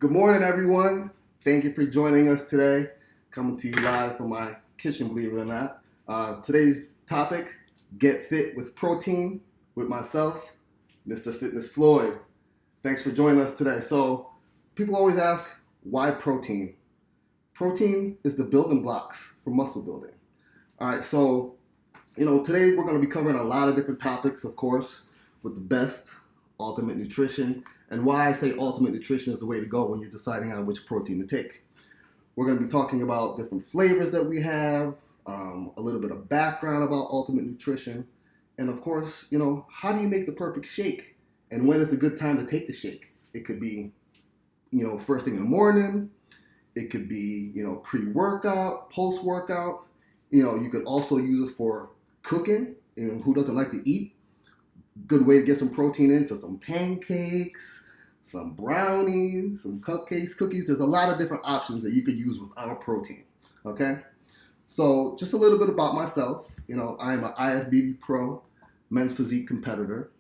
Good morning, everyone. Thank you for joining us today. Coming to you live from my kitchen, believe it or not. Today's topic, get fit with protein with myself, Mr. Fitness Floyd. Thanks for joining us today. So people always ask, why protein? Protein is the building blocks for muscle building. All right, so today we're going to be covering a lot of different topics, of course, with the best ultimate nutrition, and why I say ultimate nutrition is the way to go when you're deciding on which protein to take. We're going to be talking about different flavors that we have, a little bit of background about ultimate nutrition, and of course, how do you make the perfect shake, and when is a good time to take the shake? It could be, first thing in the morning. It could be, pre-workout, post-workout. You could also use it for cooking. Who doesn't like to eat? Good way to get some protein into some pancakes, some brownies, some cupcakes, cookies. There's a lot of different options that you could use with our protein, okay? So just a little bit about myself. I'm an IFBB pro men's physique competitor.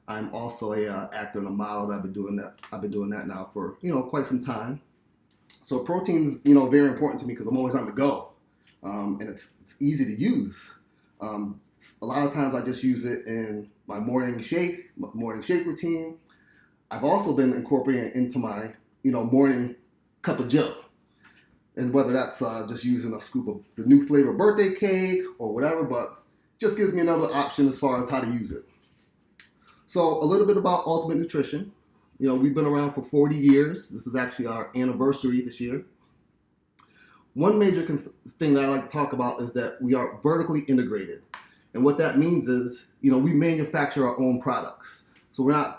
I'm also a actor and a model. I've been doing that now for, quite some time. So protein's, very important to me because I'm always on the go, and it's easy to use. A lot of times I just use it in my morning shake routine. I've also been incorporating it into my, morning cup of joe. And whether that's just using a scoop of the new flavor birthday cake or whatever, but just gives me another option as far as how to use it. So a little bit about Ultimate Nutrition. We've been around for 40 years. This is actually our anniversary this year. One major thing that I like to talk about is that we are vertically integrated. And what that means is, we manufacture our own products. So we're not,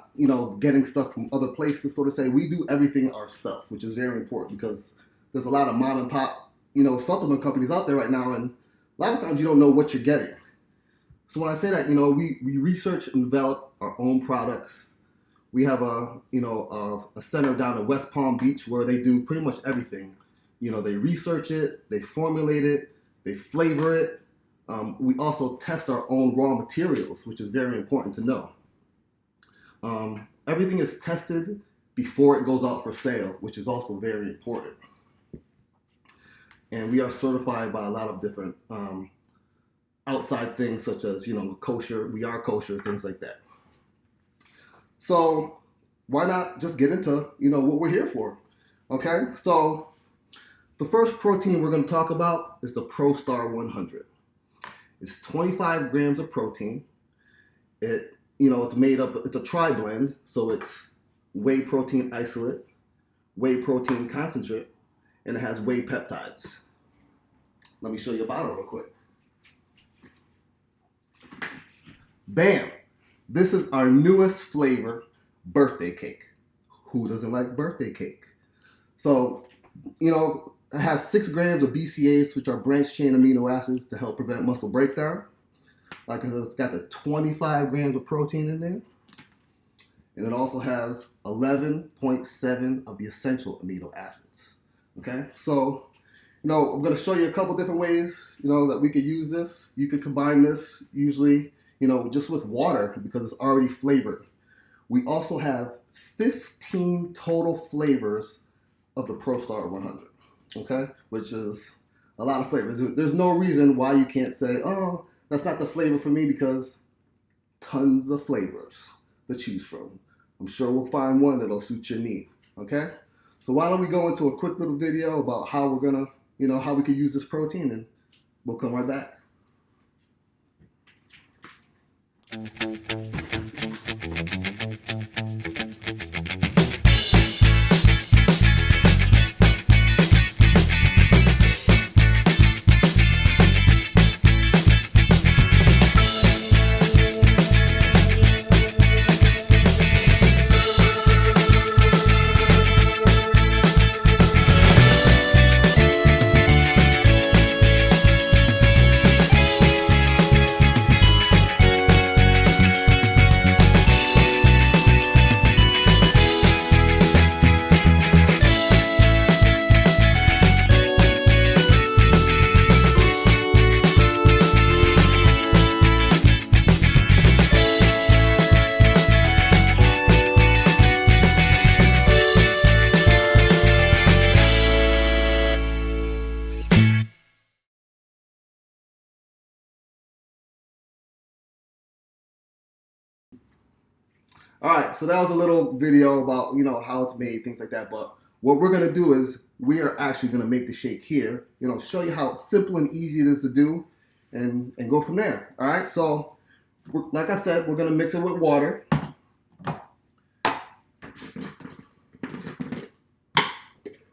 getting stuff from other places, so to say. We do everything ourselves, which is very important because there's a lot of mom and pop, supplement companies out there right now, and a lot of times you don't know what you're getting. So when I say that, we research and develop our own products. We have a center down in West Palm Beach where they do pretty much everything. They research it, they formulate it, they flavor it. We also test our own raw materials, which is very important to know. Everything is tested before it goes out for sale, which is also very important. And we are certified by a lot of different outside things such as, kosher, we are kosher, things like that. So why not just get into, what we're here for, okay? So the first protein we're going to talk about is the Prostar 100. It's 25 grams of protein. It's made up, it's a tri-blend, so it's whey protein isolate, whey protein concentrate, and it has whey peptides. Let me show you a bottle real quick. Bam! This is our newest flavor, birthday cake. Who doesn't like birthday cake? So, it has 6 grams of BCAAs, which are branched chain amino acids to help prevent muscle breakdown. Like I said, it's got the 25 grams of protein in there. And it also has 11.7 of the essential amino acids. Okay, so, I'm going to show you a couple different ways, that we could use this. You could combine this usually, just with water because it's already flavored. We also have 15 total flavors of the Prostar 100. Okay, which is a lot of flavors. There's no reason why you can't say, oh, that's not the flavor for me, because tons of flavors to choose from. I'm sure we'll find one that'll suit your needs. Okay, so why don't we go into a quick little video about how we're gonna, how we could use this protein, and we'll come right back. All right, so that was a little video about, how it's made, things like that. But what we're gonna do is we are actually gonna make the shake here. Show you how simple and easy it is to do, and go from there. All right, so like I said, we're gonna mix it with water.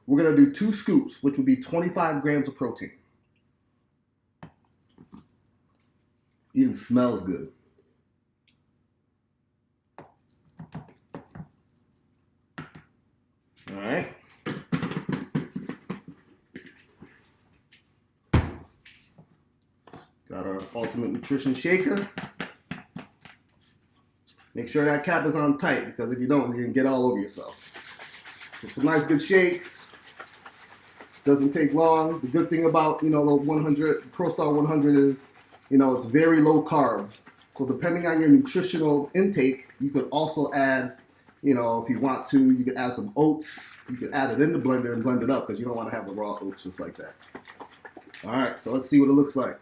We're gonna do 2 scoops, which would be 25 grams of protein. Even smells good. All right. Got our Ultimate Nutrition Shaker. Make sure that cap is on tight, because if you don't, you can get all over yourself. So some nice good shakes. Doesn't take long. The good thing about, the Prostar 100 is, it's very low carb. So depending on your nutritional intake, you could also add, if you want to, you could add some oats. You could add it in the blender and blend it up, because you don't want to have the raw oats just like that. All right, so let's see what it looks like.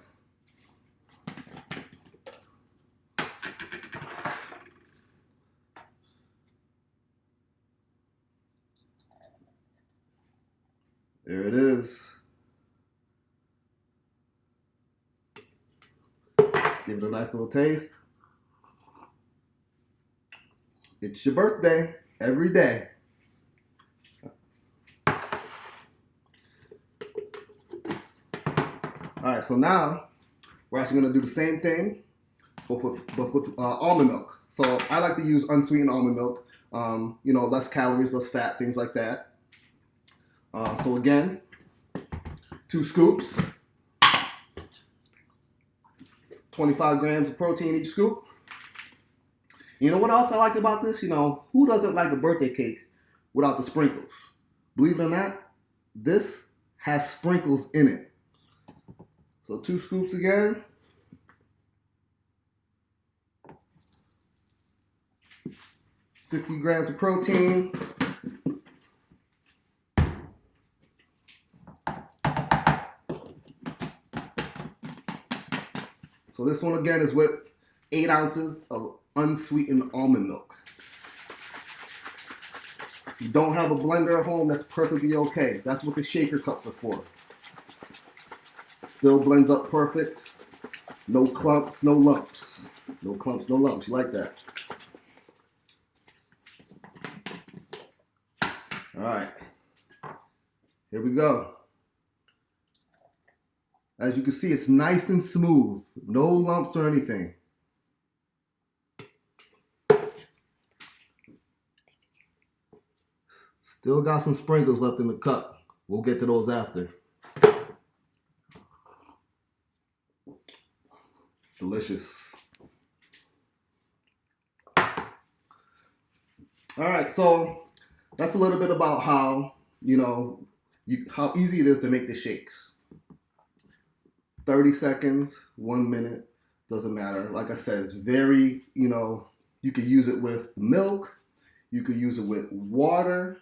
There it is. Give it a nice little taste. It's your birthday every day. All right, so now we're actually going to do the same thing, but with almond milk. So I like to use unsweetened almond milk. Less calories, less fat, things like that. So again, 2 scoops, 25 grams of protein each scoop. You know what else I like about this? Who doesn't like a birthday cake without the sprinkles? Believe it or not, this has sprinkles in it. So 2 scoops again. $50 grams of protein. So this one again is with 8 ounces of unsweetened almond milk. If you don't have a blender at home, that's perfectly okay. That's what the shaker cups are for. Still blends up perfect. No clumps, no lumps. No clumps, no lumps. You like that? All right. Here we go. As you can see, it's nice and smooth. No lumps or anything. Still got some sprinkles left in the cup. We'll get to those after. Delicious. All right, so that's a little bit about how, how easy it is to make the shakes. 30 seconds, 1 minute, doesn't matter. Like I said, it's very, you could use it with milk, you could use it with water,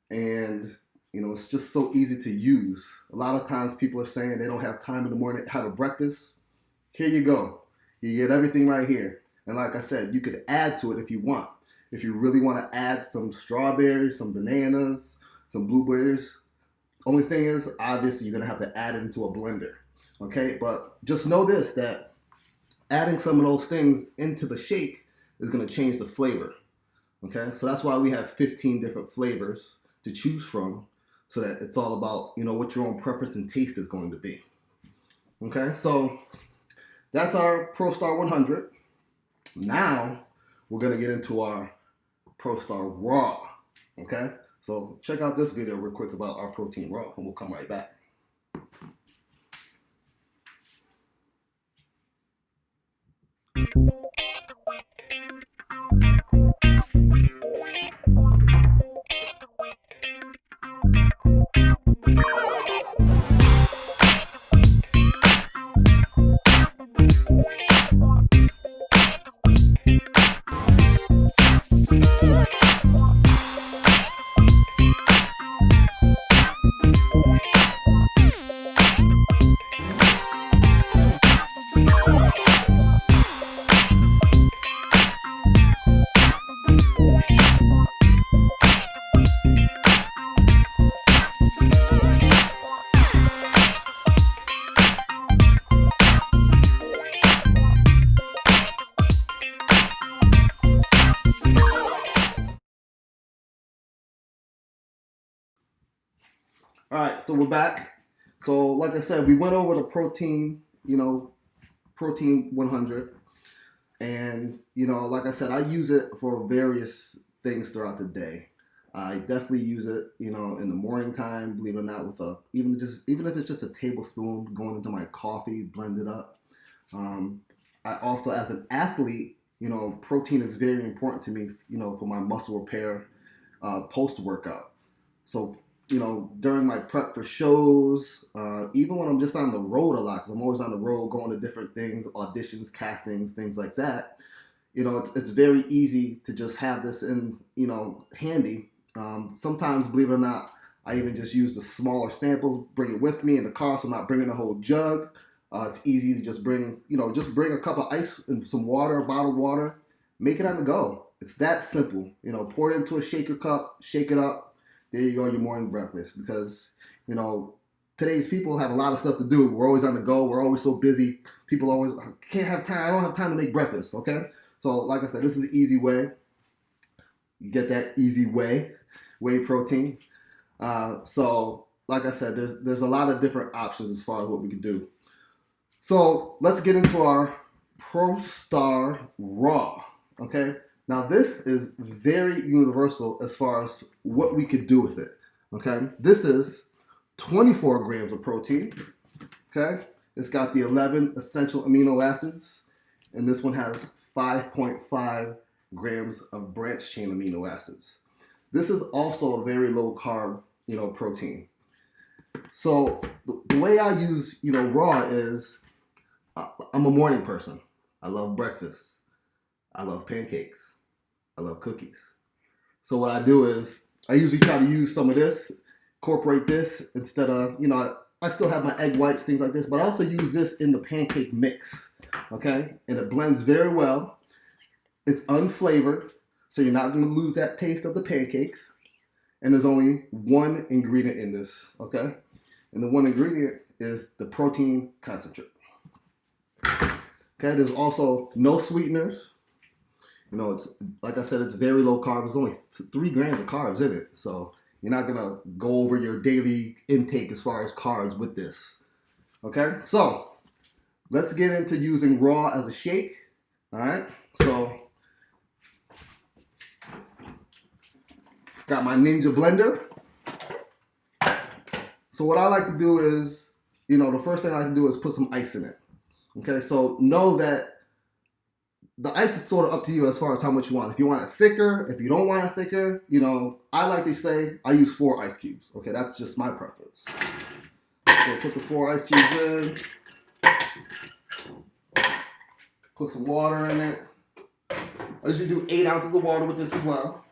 and, it's just so easy to use. A lot of times people are saying they don't have time in the morning to have a breakfast. Here you go. You get everything right here. And like I said, you could add to it if you want. If you really want to add some strawberries, some bananas, some blueberries. Only thing is, obviously, you're going to have to add it into a blender. Okay, but just know this, that adding some of those things into the shake is going to change the flavor. Okay, so that's why we have 15 different flavors to choose from, so that it's all about, what your own preference and taste is going to be. Okay, so that's our Prostar 100. Now we're going to get into our Prostar Raw. Okay, so check out this video real quick about our protein raw, and we'll come right back. All right, so we're back. So like I said, we went over the protein, protein 100. And, like I said, I use it for various things throughout the day. I definitely use it, in the morning time, believe it or not, with even if it's just a tablespoon going into my coffee, blend it up. I also, as an athlete, protein is very important to me, for my muscle repair post-workout. So, during my prep for shows, even when I'm just on the road a lot, because I'm always on the road going to different things, auditions, castings, things like that, it's very easy to just have this in, handy. Sometimes, believe it or not, I even just use the smaller samples, bring it with me in the car, so I'm not bringing a whole jug. It's easy to just bring a cup of ice and some water, bottled water, make it on the go. It's that simple. Pour it into a shaker cup, shake it up. There you go, your morning breakfast. Because, today's people have a lot of stuff to do. We're always on the go. We're always so busy. People always can't have time. I don't have time to make breakfast, okay? So, like I said, this is an easy way. You get that easy whey protein. So, like I said, there's a lot of different options as far as what we can do. So, let's get into our Prostar Raw, okay? Now, this is very universal as far as what we could do with it, okay? This is 24 grams of protein, okay? It's got the 11 essential amino acids, and this one has 5.5 grams of branched chain amino acids. This is also a very low carb, protein. So the way I use, raw is I'm a morning person. I love breakfast. I love pancakes. I love cookies. So what I do is I usually try to use some of this, incorporate this instead of, I still have my egg whites, things like this, but I also use this in the pancake mix, okay? And it blends very well. It's unflavored, so you're not going to lose that taste of the pancakes. And there's only one ingredient in this, okay? And the one ingredient is the protein concentrate. Okay, there's also no sweeteners. It's, like I said, it's very low carb. There's only 3 grams of carbs in it. So you're not going to go over your daily intake as far as carbs with this. Okay, so let's get into using raw as a shake. All right, so got my Ninja blender. So what I like to do is, the first thing I can do is put some ice in it. Okay, so know that the ice is sort of up to you as far as how much you want. If you want it thicker, if you don't want it thicker, I like to say I use 4 ice cubes. Okay, that's just my preference. So put the 4 ice cubes in. Put some water in it. I usually do 8 ounces of water with this as well.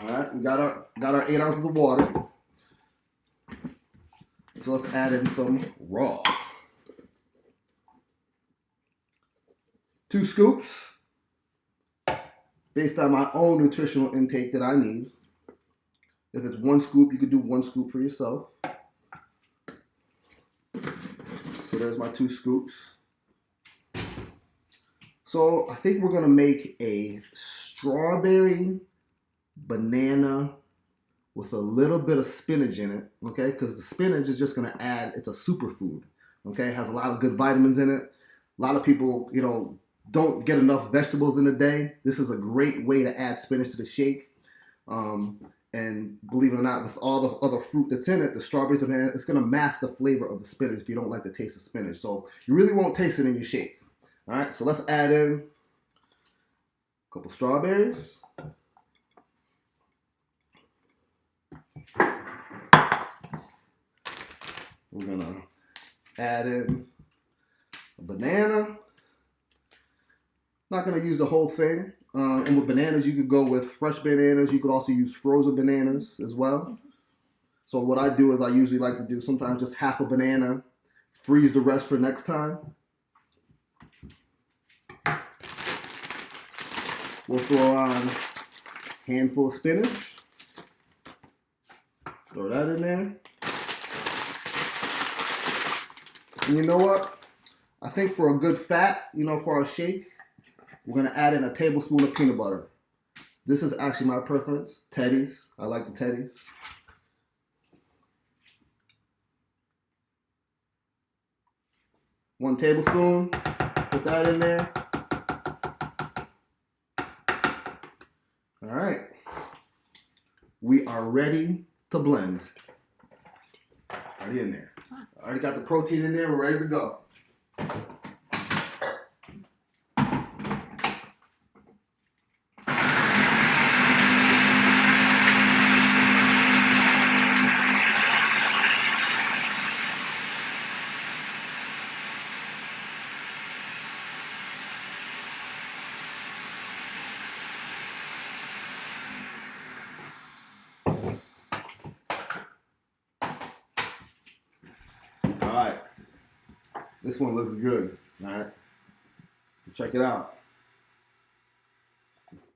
All right, we got our 8 ounces of water. So let's add in some raw. 2 scoops, based on my own nutritional intake that I need. If it's 1 scoop, you could do 1 scoop for yourself. So there's my 2 scoops. So I think we're gonna make a strawberry banana with a little bit of spinach in it, okay? Because the spinach is just gonna add, it's a superfood, okay? It has a lot of good vitamins in it. A lot of people, don't get enough vegetables in a day. This is a great way to add spinach to the shake. And believe it or not, with all the other fruit that's in it, the strawberries and banana, it's gonna mask the flavor of the spinach if you don't like the taste of spinach. So you really won't taste it in your shake. All right, so let's add in a couple strawberries. We're gonna add in a banana. Not gonna use the whole thing. And with bananas, you could go with fresh bananas. You could also use frozen bananas as well. So what I do is I usually like to do sometimes just half a banana, freeze the rest for next time. We'll throw on a handful of spinach. Throw that in there. And you know what? I think for a good fat, for our shake, we're going to add in a tablespoon of peanut butter. This is actually my preference, Teddy's. I like the Teddy's. One tablespoon, put that in there. All right. We are ready to blend. Already in there. Already got the protein in there, we're ready to go. Alright, this one looks good, alright, so check it out.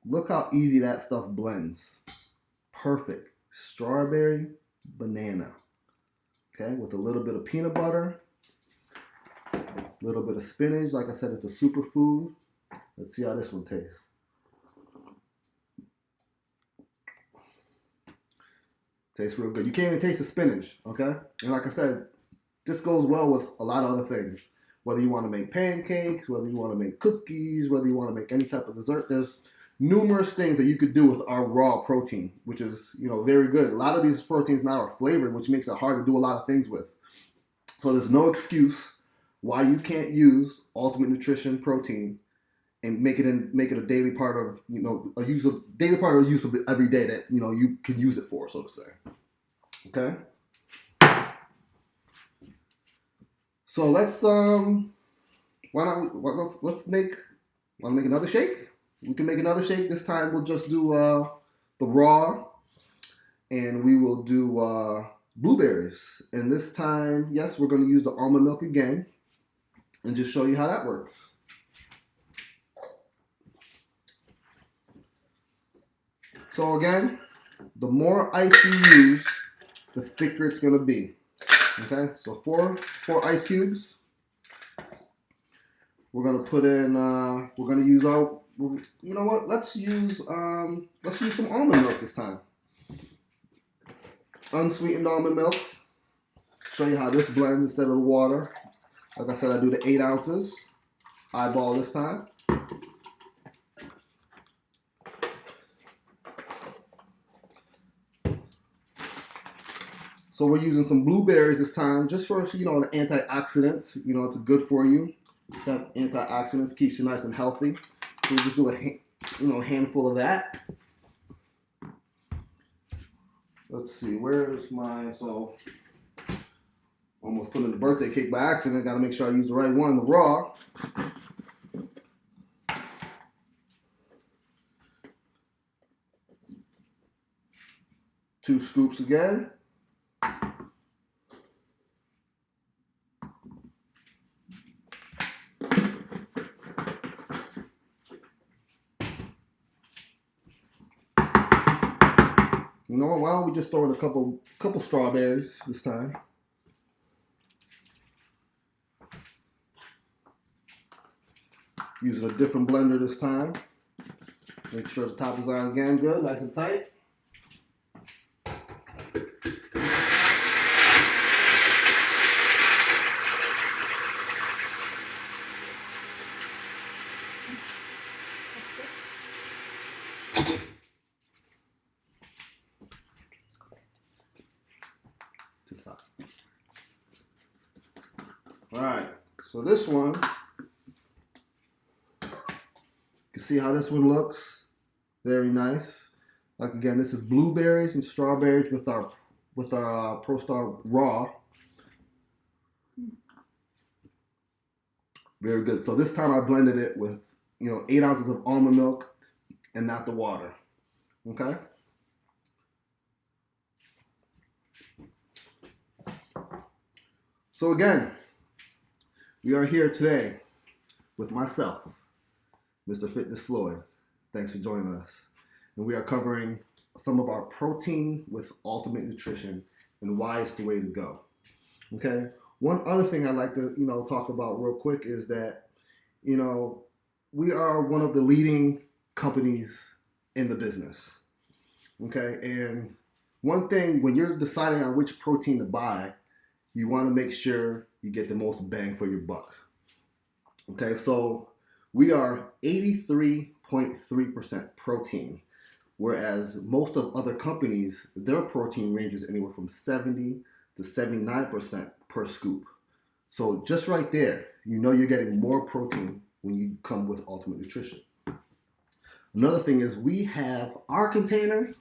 Look how easy that stuff blends. Perfect. Strawberry, banana, okay, with a little bit of peanut butter, a little bit of spinach. Like I said, it's a superfood. Let's see how this one tastes. Tastes real good. You can't even taste the spinach, okay? And like I said, this goes well with a lot of other things. Whether you want to make pancakes, whether you want to make cookies, whether you want to make any type of dessert, there's numerous things that you could do with our raw protein, which is, very good. A lot of these proteins now are flavored, which makes it hard to do a lot of things with. So there's no excuse why you can't use Ultimate Nutrition protein and make it a daily part of, daily part of use of it every day that, you can use it for, so to say. Okay? So let's let's make another shake. We can make another shake. This time we'll just do the raw, and we will do blueberries. And this time, yes, we're going to use the almond milk again, and just show you how that works. So again, the more ice you use, the thicker it's going to be. Okay, so four ice cubes. We're gonna put in. We're gonna use our. You know what? Let's use some almond milk this time. Unsweetened almond milk. Show you how this blends instead of the water. Like I said, I do the 8 ounces. Eyeball this time. So we're using some blueberries this time, just for, the antioxidants. It's good for you. Antioxidants, keeps you nice and healthy. So we just do a handful of that. Let's see, where's my, almost put in the birthday cake by accident. Got to make sure I use the right one, the raw. 2 scoops again. You know what? Why don't we just throw in a couple strawberries this time? Using a different blender this time. Make sure the top is on again good, nice and tight. Alright, so this one, you can see how this one looks. Very nice. Like again, this is blueberries and strawberries with our Prostar Raw. Very good. So this time I blended it with 8 ounces of almond milk and not the water. Okay. So again, we are here today with myself, Mr. Fitness Floyd. Thanks for joining us. And we are covering some of our protein with Ultimate Nutrition and why it's the way to go. Okay? One other thing I'd like to, talk about real quick is that, you know, we are one of the leading companies in the business. Okay, and one thing when you're deciding on which protein to buy, you want to make sure you get the most bang for your buck. Okay, so we are 83.3% protein, whereas most of other companies, their protein ranges anywhere from 70 to 79% per scoop. So just right there, you're getting more protein when you come with Ultimate Nutrition. Another thing is we have our container,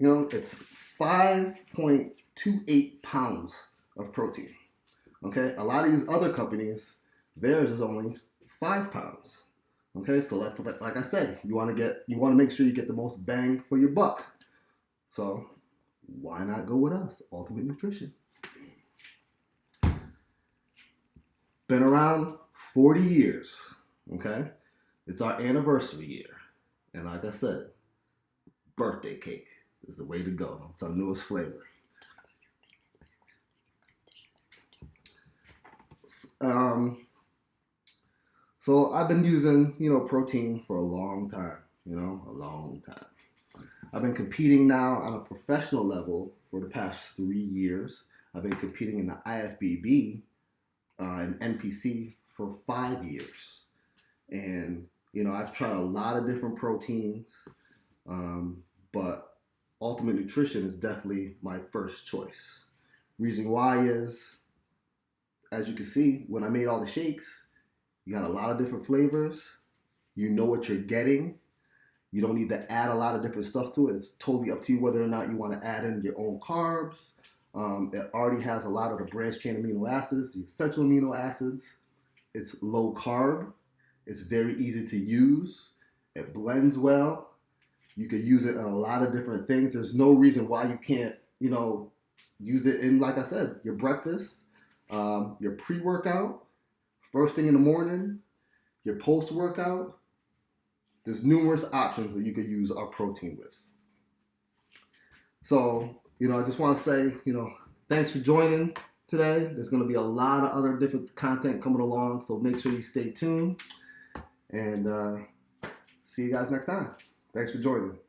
it's 5.28 pounds of protein. Okay, a lot of these other companies, theirs is only 5 pounds. Okay, so that's like I said, you want to make sure you get the most bang for your buck. So why not go with us, Ultimate Nutrition? Been around 40 years. Okay, it's our anniversary year, and like I said, birthday cake is the way to go. It's our newest flavor. So I've been using, protein for a long time, a long time. I've been competing now on a professional level for the past 3 years. I've been competing in the IFBB and NPC for 5 years. And, I've tried a lot of different proteins, but Ultimate Nutrition is definitely my first choice. Reason why is, as you can see, when I made all the shakes, you got a lot of different flavors. You know what you're getting. You don't need to add a lot of different stuff to it. It's totally up to you whether or not you want to add in your own carbs. It already has a lot of the branched chain amino acids, the essential amino acids. It's low carb. It's very easy to use. It blends well. You could use it in a lot of different things. There's no reason why you can't, use it in, like I said, your breakfast, your pre-workout, first thing in the morning, your post-workout. There's numerous options that you could use our protein with. So, I just want to say, thanks for joining today. There's going to be a lot of other different content coming along, so make sure you stay tuned. And see you guys next time. Thanks for joining.